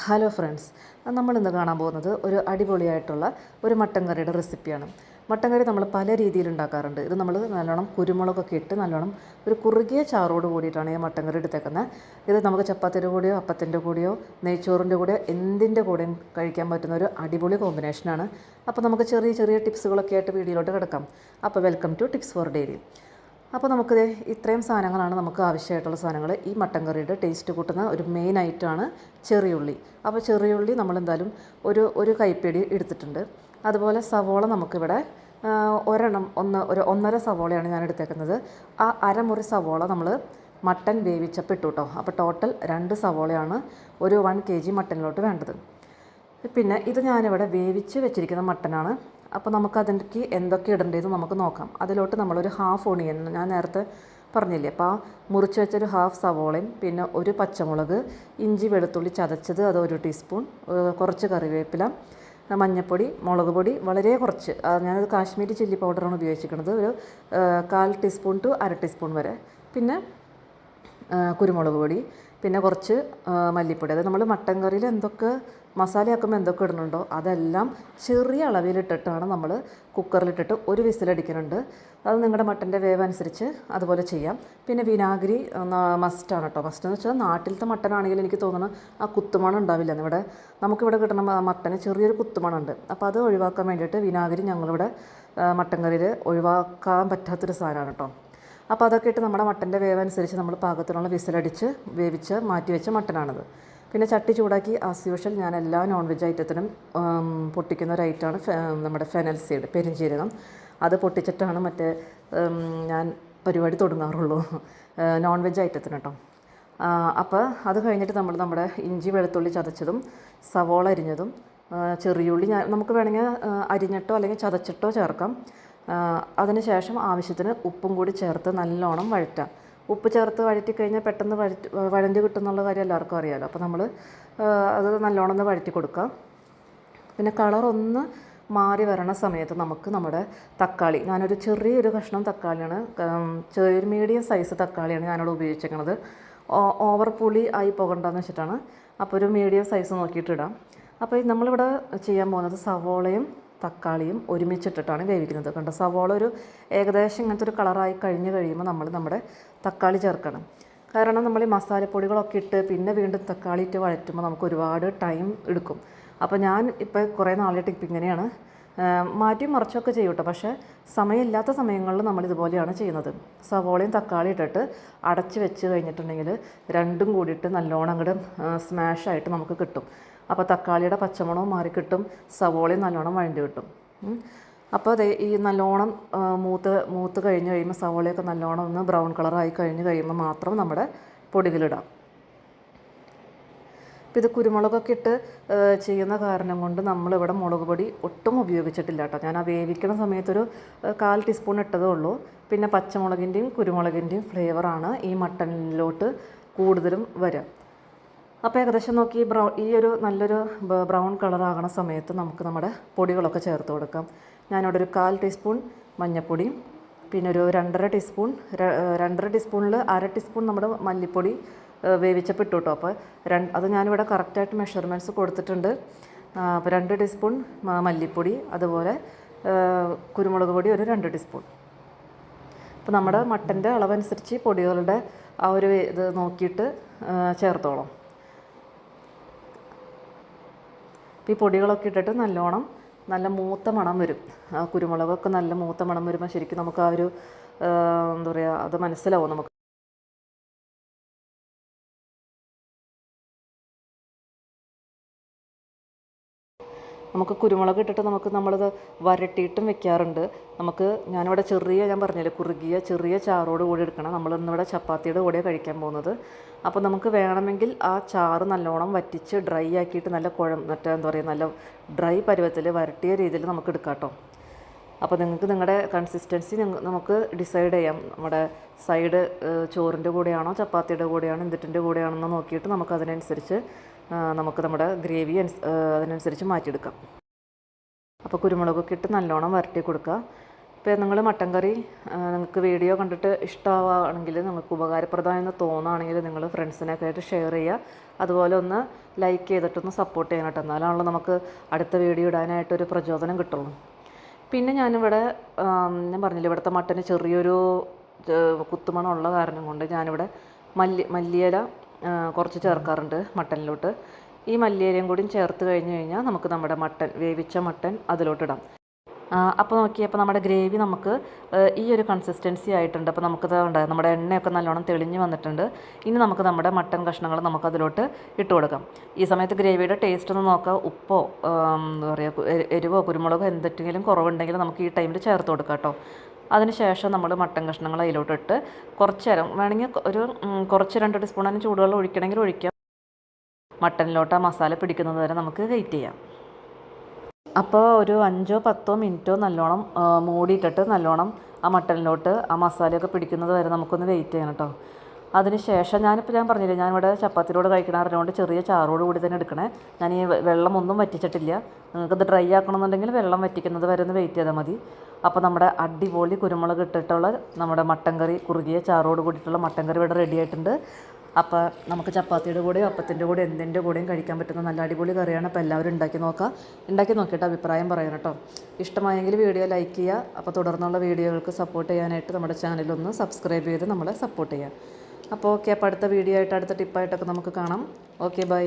Hello friends, നമ്മളിന്ന് കാണാൻ പോകുന്നത് ഒരു അടിപൊളിയായിട്ടുള്ള ഒരു മട്ടൻ കറിയുടെ റെസിപ്പിയാണ്. മട്ടൻ കറി നമ്മൾ പല രീതിയിൽ ഉണ്ടാക്കാറുണ്ട്. ഇത് നമ്മൾ നല്ലോണം കുരുമുളകൊക്കെ ഇട്ട് നല്ലോണം ഒരു കുറുകിയ ചാറോട് കൂടിയിട്ടാണ് ഈ മട്ടൻ കറി എടുത്തേക്കുന്നത്. ഇത് നമുക്ക് ചപ്പാത്തിയുടെ കൂടെയോ അപ്പത്തിൻ്റെ കൂടെയോ നെയ്ച്ചോറിൻ്റെ കൂടെയോ എന്തിൻ്റെ കൂടെയും കഴിക്കാൻ പറ്റുന്ന ഒരു അടിപൊളി കോമ്പിനേഷനാണ്. അപ്പോൾ നമുക്ക് ചെറിയ ചെറിയ ടിപ്സുകളൊക്കെ ആയിട്ട് വീഡിയോയിലോട്ട് കിടക്കാം. അപ്പോൾ welcome to tips for daily. അപ്പോൾ നമുക്ക് ഇത്രയും സാധനങ്ങളാണ് നമുക്ക് ആവശ്യമായിട്ടുള്ള സാധനങ്ങൾ. ഈ മട്ടൻ കറിയുടെ ടേസ്റ്റ് കൂട്ടുന്ന ഒരു മെയിൻ ഐറ്റമാണ് ചെറിയുള്ളി. അപ്പോൾ ചെറിയുള്ളി നമ്മളെന്തായാലും ഒരു കൈപ്പിടി എടുത്തിട്ടുണ്ട്. അതുപോലെ സവോള നമുക്കിവിടെ ഒന്നര സവോളയാണ് ഞാൻ എടുത്തേക്കുന്നത്. ആ അരമുറി സവോള നമ്മൾ മട്ടൻ വേവിച്ചപ്പോൾ ഇട്ടു കേട്ടോ. അപ്പോൾ ടോട്ടൽ 2 സവോളയാണ് ഒരു 1 kg മട്ടനിലോട്ട് വേണ്ടത്. പിന്നെ ഇത് ഞാനിവിടെ വേവിച്ച് വെച്ചിരിക്കുന്ന മട്ടനാണ്. അപ്പോൾ നമുക്കതിലേക്ക് എന്തൊക്കെ ഇടേണ്ടതെന്ന് നമുക്ക് നോക്കാം. അതിലോട്ട് നമ്മളൊരു ഹാഫ് ഓണിയൻ ഞാൻ നേരത്തെ പറഞ്ഞില്ലേ, അപ്പോൾ ആ മുറിച്ച് വെച്ചൊരു ഹാഫ് സവോളയും പിന്നെ ഒരു പച്ചമുളക്, ഇഞ്ചി വെളുത്തുള്ളി ചതച്ചത് അത് 1 ടീസ്പൂൺ, കുറച്ച് കറിവേപ്പില, മഞ്ഞൾപ്പൊടി, മുളക് പൊടി വളരെ കുറച്ച്, ഞാനത് കാശ്മീരി ചില്ലി പൗഡറാണ് ഉപയോഗിച്ചിരിക്കുന്നത്, ഒരു 1/4 ടീസ്പൂൺ ടു 1/2 ടീസ്പൂൺ വരെ. പിന്നെ കുരുമുളക് പൊടി, പിന്നെ കുറച്ച് മല്ലിപ്പൊടി. അത് നമ്മൾ മട്ടൻ കറിയിൽ എന്തൊക്കെ മസാലയാക്കുമ്പോൾ എന്തൊക്കെ ഇടുന്നുണ്ടോ അതെല്ലാം ചെറിയ അളവിലിട്ടിട്ടാണ് നമ്മൾ കുക്കറിലിട്ടിട്ട് ഒരു വിസിലടിക്കുന്നുണ്ട്. അത് നിങ്ങളുടെ മട്ടൻ്റെ വേവ് അനുസരിച്ച് അതുപോലെ ചെയ്യാം. പിന്നെ വിനാഗിരി മസ്റ്റാണ് കേട്ടോ. മസ്റ്റ് എന്ന് വെച്ചാൽ നാട്ടിലത്തെ മട്ടനാണെങ്കിൽ എനിക്ക് തോന്നുന്നു ആ കുത്തുമണം ഉണ്ടാവില്ല. ഇവിടെ നമുക്കിവിടെ കിട്ടുന്ന മട്ടന് ചെറിയൊരു കുത്തുമണമുണ്ട്. അപ്പോൾ അത് ഒഴിവാക്കാൻ വേണ്ടിയിട്ട് വിനാഗിരി ഞങ്ങളിവിടെ മട്ടൻ കറിയിൽ ഒഴിവാക്കാൻ പറ്റാത്തൊരു സാധനമാണ് കേട്ടോ. അപ്പോൾ അതൊക്കെ ഇട്ട് നമ്മുടെ മട്ടൻ്റെ വേവ് അനുസരിച്ച് നമ്മൾ പാകത്തിനുള്ള വിസിലടിച്ച് വേവിച്ച് മാറ്റി വെച്ച മട്ടനാണിത്. പിന്നെ ചട്ടി ചൂടാക്കി ആസ് യൂഷ്വൽ ഞാൻ എല്ലാ നോൺ വെജ് ഐറ്റത്തിനും പൊട്ടിക്കുന്ന ഒരു ഐറ്റമാണ് നമ്മുടെ ഫെനൽ സീഡ്, പെരുംജീരകം. അത് പൊട്ടിച്ചിട്ടാണ് ഞാൻ പരിപാടി തുടങ്ങാറുള്ളൂ നോൺ വെജ് ഐറ്റത്തിന് കേട്ടോ. അപ്പോൾ അത് കഴിഞ്ഞിട്ട് നമ്മുടെ ഇഞ്ചി വെളുത്തുള്ളി ചതച്ചതും സവോള അരിഞ്ഞതും ചെറിയുള്ളി നമുക്ക് വേണമെങ്കിൽ അരിഞ്ഞിട്ടോ അല്ലെങ്കിൽ ചതച്ചിട്ടോ ചേർക്കാം. അതിന് ശേഷം ആവശ്യത്തിന് ഉപ്പും കൂടി ചേർത്ത് നല്ലോണം വഴറ്റാം. ഉപ്പ് ചേർത്ത് വഴറ്റിക്കഴിഞ്ഞാൽ പെട്ടെന്ന് വഴഞ്ഞ് കിട്ടുന്നുള്ള കാര്യം എല്ലാവർക്കും അറിയാമല്ലോ. അപ്പോൾ നമ്മൾ അത് നല്ലോണം ഒന്ന് വഴറ്റി കൊടുക്കാം. പിന്നെ കളറൊന്ന് മാറി വരണ സമയത്ത് നമുക്ക് നമ്മുടെ തക്കാളി, ഞാനൊരു ചെറിയൊരു കഷ്ണം തക്കാളിയാണ്, ചെറിയൊരു മീഡിയം സൈസ് തക്കാളിയാണ് ഞാനിവിടെ ഉപയോഗിച്ചിരിക്കുന്നത്. ഓവർ പുളി ആയി പോകണ്ടെന്ന് വെച്ചിട്ടാണ്. അപ്പോൾ ഒരു മീഡിയം സൈസ് നോക്കിയിട്ടിടാം. അപ്പോൾ നമ്മളിവിടെ ചെയ്യാൻ പോകുന്നത് സവോളയും തക്കാളിയും ഒരുമിച്ചിട്ടിട്ടാണ് വേവിക്കുന്നത്. കണ്ടോ, സവോള ഒരു ഏകദേശം ഇങ്ങനത്തെ ഒരു കളറായി കഴിയുമ്പോൾ നമ്മൾ നമ്മുടെ തക്കാളി ചേർക്കണം. കാരണം നമ്മൾ ഈ മസാലപ്പൊടികളൊക്കെ ഇട്ട് പിന്നെ വീണ്ടും തക്കാളി ഇട്ട് വഴറ്റുമ്പോൾ നമുക്ക് ഒരുപാട് ടൈം എടുക്കും. അപ്പോൾ ഞാൻ ഇപ്പോൾ കുറേ നാളായിട്ട് ഇപ്പം ഇങ്ങനെയാണ് മാറ്റി മറിച്ചൊക്കെ ചെയ്യും കേട്ടോ. പക്ഷേ സമയമില്ലാത്ത സമയങ്ങളിൽ നമ്മളിതുപോലെയാണ് ചെയ്യുന്നത്. സവോളയും തക്കാളി ഇട്ടിട്ട് അടച്ച് വെച്ച് കഴിഞ്ഞിട്ടുണ്ടെങ്കിൽ രണ്ടും കൂടിയിട്ട് നല്ലോണം അങ്ങോട്ട് സ്മാഷായിട്ട് നമുക്ക് കിട്ടും. അപ്പോൾ തക്കാളിയുടെ പച്ചമണവും മാറിക്കിട്ടും, സവോളയും നല്ലോണം വഴണ്ടി കിട്ടും. അപ്പോൾ അത് ഈ നല്ലോണം മൂത്ത് കഴിഞ്ഞ് കഴിയുമ്പോൾ സവോളയൊക്കെ നല്ലോണം ഒന്ന് ബ്രൗൺ കളറായി കഴിയുമ്പോൾ മാത്രം നമ്മുടെ പൊടികളിടാം. അപ്പോൾ ഇത് കുരുമുളകൊക്കെ ഇട്ട് ചെയ്യുന്ന കാരണം കൊണ്ട് നമ്മളിവിടെ മുളക് പൊടി ഒട്ടും ഉപയോഗിച്ചിട്ടില്ല കേട്ടോ. ഞാൻ ആ വേവിക്കുന്ന സമയത്തൊരു 1/4 ടീസ്പൂൺ ഇട്ടതേ ഉള്ളൂ. പിന്നെ പച്ചമുളകിൻ്റെയും കുരുമുളകിൻ്റെയും ഫ്ലേവറാണ് ഈ മട്ടനിലോട്ട് കൂടുതലും വരിക. അപ്പോൾ ഏകദേശം നോക്കി ഈ ഒരു നല്ലൊരു ബ്രൗൺ കളറാകണ സമയത്ത് നമുക്ക് നമ്മുടെ പൊടികളൊക്കെ ചേർത്ത് കൊടുക്കാം. ഞാനിവിടെ ഒരു 1/4 ടീസ്പൂൺ മഞ്ഞൾപ്പൊടിയും പിന്നെ ഒരു 2.5 ടീസ്പൂണിൽ 1/2 ടീസ്പൂൺ നമ്മുടെ മല്ലിപ്പൊടി വേവിച്ചപ്പോൾ ഇട്ടു കേട്ടോ. അപ്പോൾ അത് ഞാനിവിടെ കറക്റ്റായിട്ട് മെഷർമെൻറ്റ്സ് കൊടുത്തിട്ടുണ്ട്. അപ്പോൾ 2 ടീസ്പൂൺ മല്ലിപ്പൊടി, അതുപോലെ കുരുമുളക് പൊടി ഒരു 2 ടീസ്പൂൺ. അപ്പോൾ നമ്മുടെ മട്ടൻ്റെ അളവനുസരിച്ച് പൊടികളുടെ ആ ഒരു ഇത് നോക്കിയിട്ട് ചേർത്തോളാം. ഈ പൊടികളൊക്കെ ഇട്ടിട്ട് നല്ലോണം നല്ല മൂത്ത മണം വരും. ആ കുരുമുളകൊക്കെ നല്ല മൂത്ത മണം വരുമ്പോൾ ശരിക്കും നമുക്ക് ആ ഒരു എന്താ പറയുക, അത് മനസ്സിലാവും നമുക്ക്. കുരുമുളക് ഇട്ടിട്ട് നമ്മളത് വരട്ടിയിട്ടും വെക്കാറുണ്ട്. ഞാനിവിടെ ഞാൻ പറഞ്ഞില്ലേ കുറുകിയ ചെറിയ ചാറോട് കൂടി എടുക്കണം. നമ്മളിന്നിവിടെ ചപ്പാത്തിയുടെ കൂടെ കഴിക്കാൻ പോകുന്നത്. അപ്പോൾ നമുക്ക് വേണമെങ്കിൽ ആ ചാറ് നല്ലോണം വറ്റിച്ച് ഡ്രൈ ആക്കിയിട്ട് നല്ല എന്താ പറയുക, നല്ല ഡ്രൈ പരുവത്തിൽ വരട്ടിയ രീതിയിൽ നമുക്ക് എടുക്കാം കേട്ടോ. അപ്പോൾ നിങ്ങൾക്ക് നിങ്ങളുടെ കൺസിസ്റ്റൻസി നമുക്ക് ഡിസൈഡ് ചെയ്യാം. നമ്മുടെ സൈഡ് ചോറിൻ്റെ കൂടെയാണോ ചപ്പാത്തിയുടെ കൂടെയാണോ എന്തിൻ്റെ കൂടെയാണെന്ന് നോക്കിയിട്ട് നമുക്കതിനനുസരിച്ച് നമ്മുടെ ഗ്രേവി അതിനനുസരിച്ച് മാറ്റിയെടുക്കാം. അപ്പോൾ കുരുമുളകൊക്കെ ഇട്ട് നല്ലോണം വരട്ടി കൊടുക്കുക. ഇപ്പോൾ നിങ്ങൾ മട്ടൻ കറി നിങ്ങൾക്ക് വീഡിയോ കണ്ടിട്ട് ഇഷ്ടമാവുകയാണെങ്കിൽ നിങ്ങൾക്ക് ഉപകാരപ്രദമായെന്ന് തോന്നുകയാണെങ്കിൽ നിങ്ങൾ ഫ്രണ്ട്സിനൊക്കെ ആയിട്ട് ഷെയർ ചെയ്യുക. അതുപോലെ ഒന്ന് ലൈക്ക് ചെയ്തിട്ടൊന്ന് സപ്പോർട്ട് ചെയ്യണം കേട്ടോ. എന്നാലാണല്ലോ നമുക്ക് അടുത്ത വീഡിയോ ഇടാനായിട്ടൊരു പ്രചോദനം കിട്ടുള്ളൂ. പിന്നെ ഞാനിവിടെ ഞാൻ പറഞ്ഞില്ല, ഇവിടുത്തെ മട്ടന് ചെറിയൊരു കുത്തുമണമുള്ള കാരണം കൊണ്ട് ഞാനിവിടെ മല്ലിയില കുറച്ച് ചേർക്കാറുണ്ട് മട്ടനിലോട്ട്. ഈ മല്ലിയിലയും കൂടി ചേർത്ത് കഴിഞ്ഞാൽ നമുക്ക് നമ്മുടെ മട്ടൻ, വേവിച്ച മട്ടൻ അതിലോട്ടിടാം. അപ്പോൾ നോക്കിയപ്പോൾ നമ്മുടെ ഗ്രേവി നമുക്ക് ഈ ഒരു കൺസിസ്റ്റൻസി ആയിട്ടുണ്ട്. അപ്പോൾ നമുക്കത് ഉണ്ടാകും, നമ്മുടെ എണ്ണയൊക്കെ നല്ലോണം തെളിഞ്ഞ് വന്നിട്ടുണ്ട്. ഇനി നമുക്ക് നമ്മുടെ മട്ടൻ കഷ്ണങ്ങൾ നമുക്കതിലോട്ട് ഇട്ട് കൊടുക്കാം. ഈ സമയത്ത് ഗ്രേവിയുടെ ടേസ്റ്റ് ഒന്ന് നോക്കാം. ഉപ്പോ എന്താ പറയുക, എരിവോ കുരുമുളകോ എന്തെങ്കിലും കുറവുണ്ടെങ്കിൽ നമുക്ക് ഈ ടൈമിൽ ചേർത്ത് കൊടുക്കാം കേട്ടോ. അതിനുശേഷം നമ്മൾ മട്ടൻ കഷ്ണങ്ങൾ അതിലോട്ടിട്ട് കുറച്ച് നേരം വേണമെങ്കിൽ കുറച്ച് 2 ടീസ്പൂൺ ചൂടുവെള്ളം ഒഴിക്കണമെങ്കിൽ ഒഴിക്കാം. മട്ടനിലോട്ട് ആ മസാല പിടിക്കുന്നത് വരെ നമുക്ക് വെയിറ്റ് ചെയ്യാം. അപ്പോൾ ഒരു 5-10 മിനിറ്റോ നല്ലോണം മൂടിയിട്ടിട്ട് നല്ലോണം ആ മട്ടനിലോട്ട് ആ മസാലയൊക്കെ പിടിക്കുന്നത് വരെ നമുക്കൊന്ന് വെയിറ്റ് ചെയ്യണം കേട്ടോ. അതിന് ശേഷം ഞാൻ പറഞ്ഞില്ലേ, ഞാനിവിടെ ചപ്പാത്തിയോട് കഴിക്കണതുകൊണ്ട് ചെറിയ ചാറോട് കൂടി തന്നെ എടുക്കണേ. ഞാൻ ഈ വെള്ളമൊന്നും വറ്റിച്ചിട്ടില്ല. നിങ്ങൾക്കത് ഡ്രൈ ആക്കണമെന്നുണ്ടെങ്കിൽ വെള്ളം വറ്റിക്കുന്നത് വരെ ഒന്ന് വെയിറ്റ് ചെയ്താൽ മതി. അപ്പോൾ നമ്മുടെ അടിപൊളി കുരുമുളക് ഇട്ടിട്ടുള്ള നമ്മുടെ മട്ടൻ കറി, കുറുകിയ ചാറോട് കൂടിയിട്ടുള്ള മട്ടൻ കറി ഇവിടെ റെഡി ആയിട്ടുണ്ട്. അപ്പോൾ നമുക്ക് ചപ്പാത്തിയുടെ കൂടെയോ അപ്പത്തിൻ്റെ കൂടെ എന്തിൻ്റെ കൂടെയും കഴിക്കാൻ പറ്റുന്ന നല്ല അടിപൊളി കറിയാണ്. അപ്പോൾ എല്ലാവരും ഉണ്ടാക്കി നോക്കിയിട്ട് അഭിപ്രായം പറയണം കേട്ടോ. ഇഷ്ടമായെങ്കിൽ വീഡിയോ ലൈക്ക് ചെയ്യുക. അപ്പോൾ തുടർന്നുള്ള വീഡിയോകൾക്ക് സപ്പോർട്ട് ചെയ്യാനായിട്ട് നമ്മുടെ ചാനലൊന്ന് സബ്സ്ക്രൈബ് ചെയ്ത് നമ്മളെ സപ്പോർട്ട് ചെയ്യുക. അപ്പോൾ ഓക്കെ, അപ്പോൾ അടുത്ത വീഡിയോ ആയിട്ട് അടുത്ത ടിപ്പായിട്ടൊക്കെ നമുക്ക് കാണാം. Okay, by.